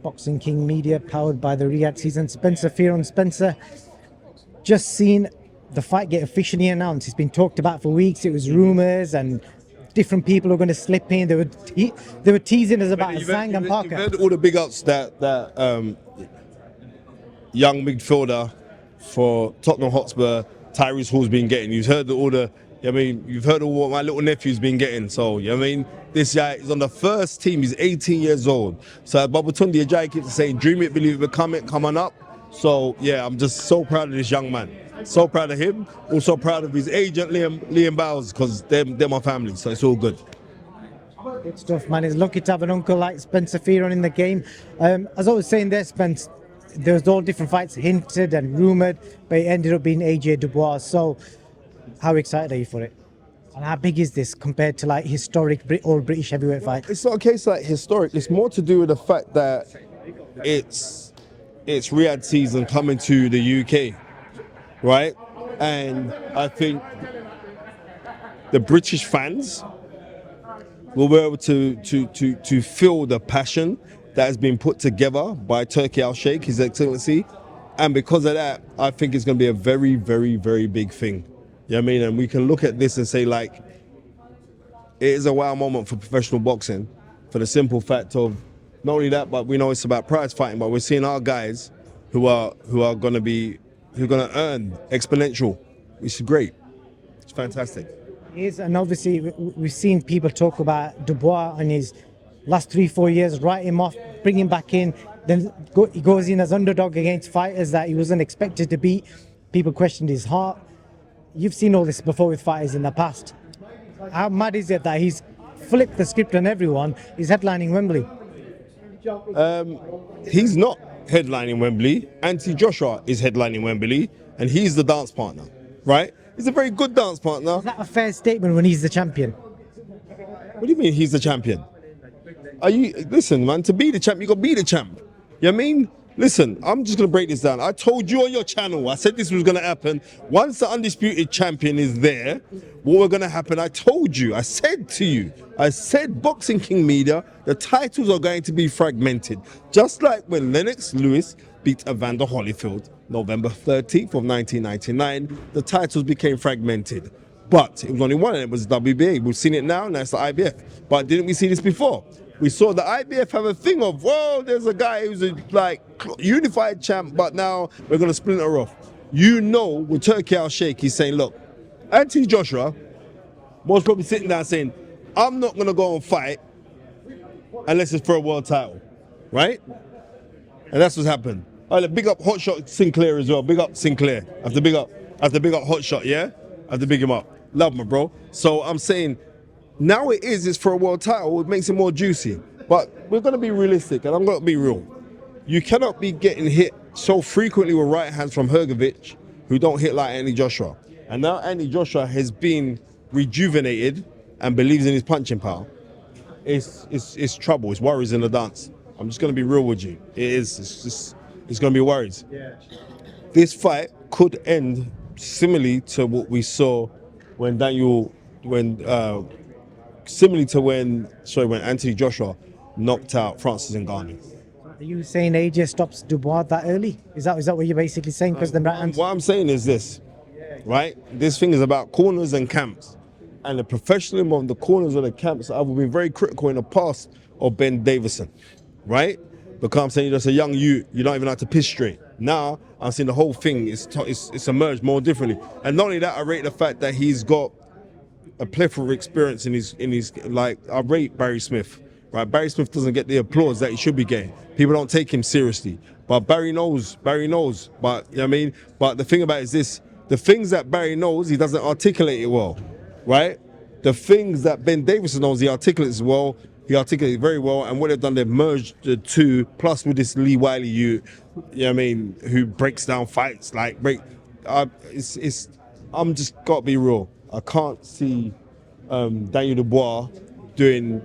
Boxing King Media, powered by the Riyadh season. Spencer Fearon. Spencer, just seen the fight get officially announced. It's been talked about for weeks. It was rumours and different people are going to slip in. They were teasing us about Zhang and Parker. You've heard all the big ups that young midfielder for Tottenham Hotspur, Tyrese Hall's been getting. You've heard you've heard all what my little nephew's been getting. So, this guy is on the first team. He's 18 years old. So, Babatunde Ajayi keeps saying, dream it, believe it, become it, come on up. So, I'm just so proud of this young man. So proud of him. Also proud of his agent, Liam Bowles, because they're my family. So, it's all good. Good stuff, man. He's lucky to have an uncle like Spencer Fearon in the game. As I was saying there, Spence, there was all different fights hinted and rumoured, but it ended up being AJ Dubois. So, how excited are you for it? And how big is this compared to like historic all British heavyweight fight? It's not a case like historic. It's more to do with the fact that it's Riyadh season coming to the UK, right? And I think the British fans will be able to feel the passion that has been put together by Turki Al-Sheikh, His Excellency. And because of that, I think it's going to be a very, very, very big thing. You know what I mean? And we can look at this and say, like, it is a wow moment for professional boxing for the simple fact of not only that, but we know it's about prize fighting, but we're seeing our guys who are going to earn exponential, which is great. It's fantastic. It is, and obviously we've seen people talk about Dubois and his last 3-4 years, write him off, bring him back in, then he goes in as underdog against fighters that he wasn't expected to beat. People questioned his heart. You've seen all this before with fighters in the past. How mad is it that he's flipped the script on everyone? He's headlining Wembley. He's not headlining Wembley. Anthony Joshua is headlining Wembley, and he's the dance partner, right? He's a very good dance partner. Is that a fair statement when he's the champion? What do you mean he's the champion? Listen, man, to be the champ, you got to be the champ. You know what I mean? Listen, I'm just going to break this down. I told you on your channel, I said this was going to happen. Once the undisputed champion is there, what we're going to happen, I told you, I said to you, I said Boxing King Media, the titles are going to be fragmented. Just like when Lennox Lewis beat Evander Holyfield, November 13th of 1999, the titles became fragmented. But it was only one, and it was WBA. We've seen it now, and that's the IBF. But didn't we see this before? We saw the IBF have a thing of, whoa, there's a guy who's a unified champ, but now we're going to splinter off. With Turki Al-Sheikh, he's saying, look, Anthony Joshua was probably sitting down saying, I'm not going to go and fight unless it's for a world title, right? And that's what's happened. All right, big up Hotshot Sinclair as well. Big up Sinclair. I have to big up Hotshot, yeah? I have to big him up. Love him, bro. So I'm saying, now it's for a world title, it makes it more juicy. But we're going to be realistic, and I'm going to be real. You cannot be getting hit so frequently with right hands from Hrgovic, who don't hit like Anthony Joshua. And now Anthony Joshua has been rejuvenated and believes in his punching power. It's trouble, it's worries in the dance. I'm just going to be real with you. It's going to be worries. Yeah. This fight could end similarly to what we saw when Anthony Joshua knocked out Francis Ngannou. Are you saying AJ stops Dubois that early? Is that what you're basically saying? Because the right hand. What I'm saying is this, right? This thing is about corners and camps, and the professionalism of the corners of the camps. I've been very critical in the past of Ben Davison, right? Because I'm saying you're just a young you don't even have to piss straight. Now I'm seeing the whole thing it's emerged more differently, and not only that, I rate the fact that he's got a plethora of experience in his like, I rate Barry Smith. Right, Barry Smith doesn't get the applause that he should be getting. People don't take him seriously. But Barry knows. But you know what I mean? But the thing about it is this, the things that Barry knows, he doesn't articulate it well. Right? The things that Ben Davison knows, he articulates well. He articulates very well, and what they've done, they've merged the two, plus with this Lee Wiley, you know what I mean, who breaks down fights, I'm just gotta be real. I can't see Daniel Dubois doing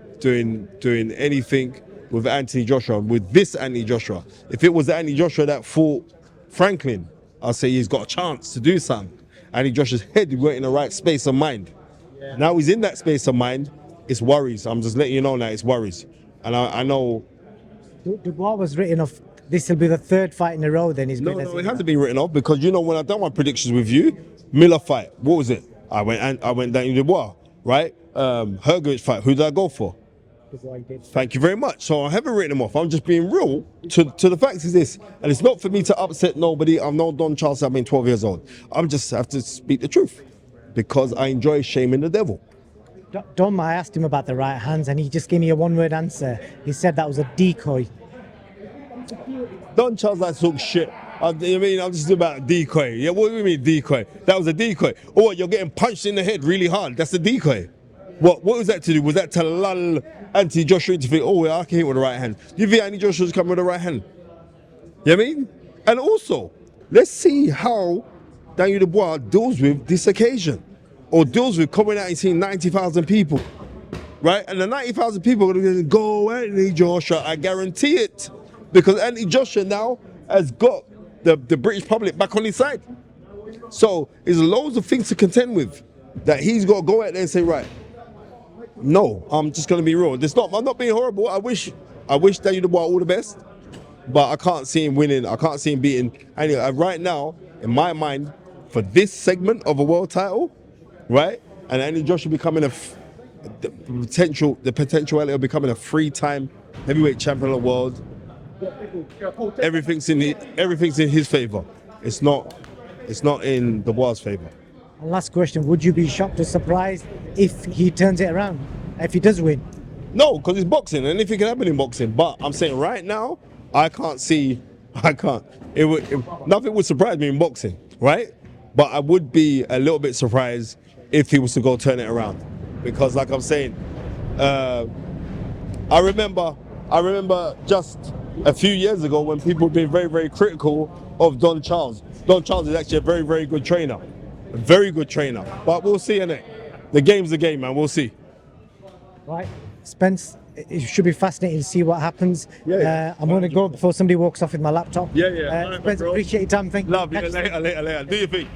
anything with Anthony Joshua, with this Anthony Joshua. If it was the Anthony Joshua that fought Franklin, I'd say he's got a chance to do something. Anthony Joshua's head weren't in the right space of mind. Yeah. Now he's in that space of mind, it's worries. I'm just letting you know now, it's worries. And I know Dubois was written off. This will be the third fight in a row. Then he's No, been no, it hasn't been written off because you know when I done my predictions with you, Miller fight, what was it? I went Daniel Dubois, right? Hergovich fight, who did I go for? Thank you very much. So I haven't written him off. I'm just being real to the facts is this. And it's not for me to upset nobody. I'm no Don Charles, I've been 12 years old. I just have to speak the truth because I enjoy shaming the devil. Dom, I asked him about the right hands, and he just gave me a one-word answer. He said that was a decoy. Don Charles, I talk shit. I mean, I'm just about decoy. Yeah, what do you mean decoy? That was a decoy. Oh, you're getting punched in the head really hard. That's a decoy. What was that to do? Was that to lull Anthony Joshua into think, oh, yeah, I can hit with the right hand? Do you think Anthony Joshua's coming with the right hand? You know what I mean? And also, let's see how Daniel Dubois deals with this occasion. Or deals with coming out and seeing 90,000 people. Right? And the 90,000 people are going to go, Anthony Joshua, I guarantee it. Because Anthony Joshua now has got the British public back on his side. So there's loads of things to contend with that he's got to go out there and say, right, no, I'm just going to be real. I'm not being horrible. I wish Daniel Dubois all the best, but I can't see him winning. I can't see him beating. Anyway, right now, in my mind, for this segment of a world title, right, and Anthony Joshua becoming the potentiality of becoming a 3-time heavyweight champion of the world, everything's in his favor. It's not in Dubois' favor. And last question: would you be shocked or surprised if he turns it around? If he does win? No, because it's boxing, and anything can happen in boxing. But I'm saying right now, I can't. Nothing would surprise me in boxing, right? But I would be a little bit surprised if he was to go turn it around, because like I'm saying, I remember just a few years ago when people were being very, very critical of Don Charles. Don Charles is actually a very, very good trainer. A very good trainer. But we'll see, innit? The game's the game, man. We'll see. Right. Spence, it should be fascinating to see what happens. Yeah. I'm going to go before somebody walks off with my laptop. Yeah. Spence, appreciate your time. Thank you. Love you. Later. Do your thing.